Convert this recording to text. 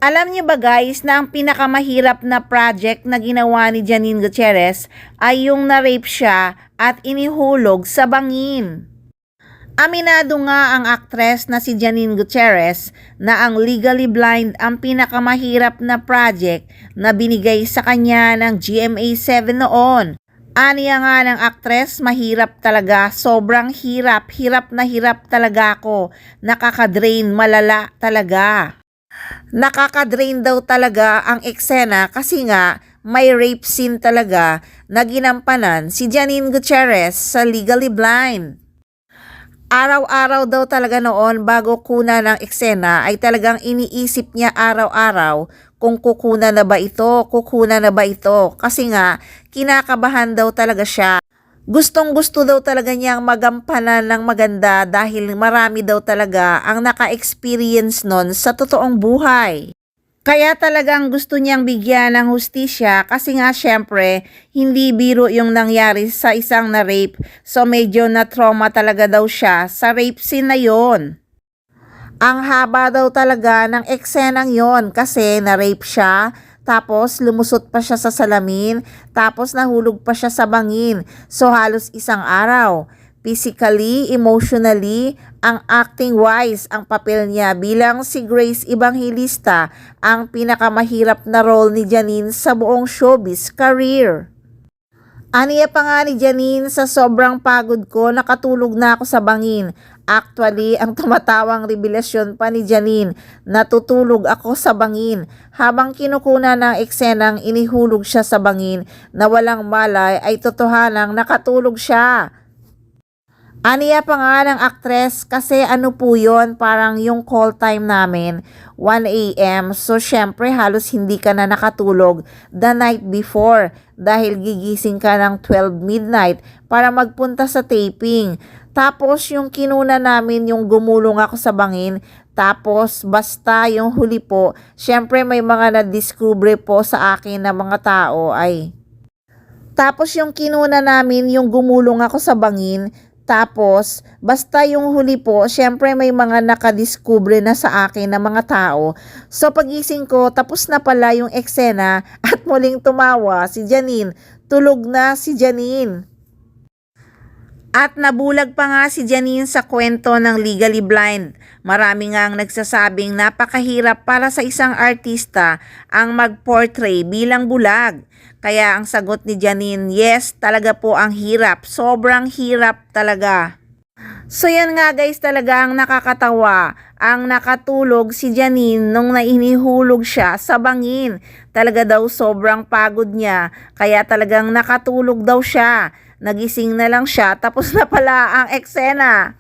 Alam niyo ba guys na ang pinakamahirap na project na ginawa ni Janine Gutierrez ay yung na-rape siya at inihulog sa bangin. Aminado nga ang aktres na si Janine Gutierrez na ang Legally Blind ang pinakamahirap na project na binigay sa kanya ng GMA7 noon. Aniya nga ng aktres, mahirap talaga, sobrang hirap, hirap talaga ako, nakakadrain, malala talaga. Nakakadrain daw talaga ang eksena kasi nga may rape scene talaga na ginampanan si Janine Gutierrez sa Legally Blind. Araw-araw daw talaga noon bago kuna ng eksena ay talagang iniisip niya araw-araw kung kukuna na ba ito, kasi nga kinakabahan daw talaga siya. Gustong-gusto daw talaga niyang magampanan ng maganda dahil marami daw talaga ang naka-experience nun sa totoong buhay. Kaya talagang gusto niyang bigyan ng hustisya kasi nga syempre hindi biro yung nangyari sa isang na-rape, so medyo na-trauma talaga daw siya sa rape scene na yon. Ang haba daw talaga ng eksenang yon kasi na-rape siya, tapos lumusot pa siya sa salamin, tapos nahulog pa siya sa bangin. So halos isang araw. Physically, emotionally, ang acting wise, ang papel niya bilang si Grace Evangelista ang pinakamahirap na role ni Janine sa buong showbiz career. Aniya pa nga ni Janine, sa sobrang pagod ko, nakatulog na ako sa bangin. Actually, ang tumatawang revelasyon pa ni Janine, natutulog ako sa bangin. Habang kinukuna ng eksenang inihulog siya sa bangin na walang malay ay totohanang nakatulog siya. Aniya pa nga ng aktres, kasi ano po yun, parang yung call time namin 1 AM, so syempre halos hindi ka na nakatulog the night before dahil gigising ka ng 12 midnight para magpunta sa taping. Tapos yung kinuna namin yung gumulong ako sa bangin, tapos basta yung huli po, syempre may mga na-discover po sa akin na mga tao ay. Tapos yung kinuna namin yung gumulong ako sa bangin, tapos, basta yung huli po, syempre may mga nakadiskubre na sa akin na mga tao. So pagising ko, tapos na pala yung eksena at muling tumawa si Janine. Tulog na si Janine. At nabulag pa nga si Janine sa kwento ng Legally Blind. Marami nga ang nagsasabing napakahirap para sa isang artista ang mag-portray bilang bulag. Kaya ang sagot ni Janine, yes, talaga po ang hirap. Sobrang hirap talaga. So yan nga guys, talaga ang nakakatawa. Ang nakatulog si Janine nung nainihulog siya sa bangin. Talaga daw sobrang pagod niya. Kaya talagang nakatulog daw siya. Nagising na lang siya, tapos na pala ang eksena.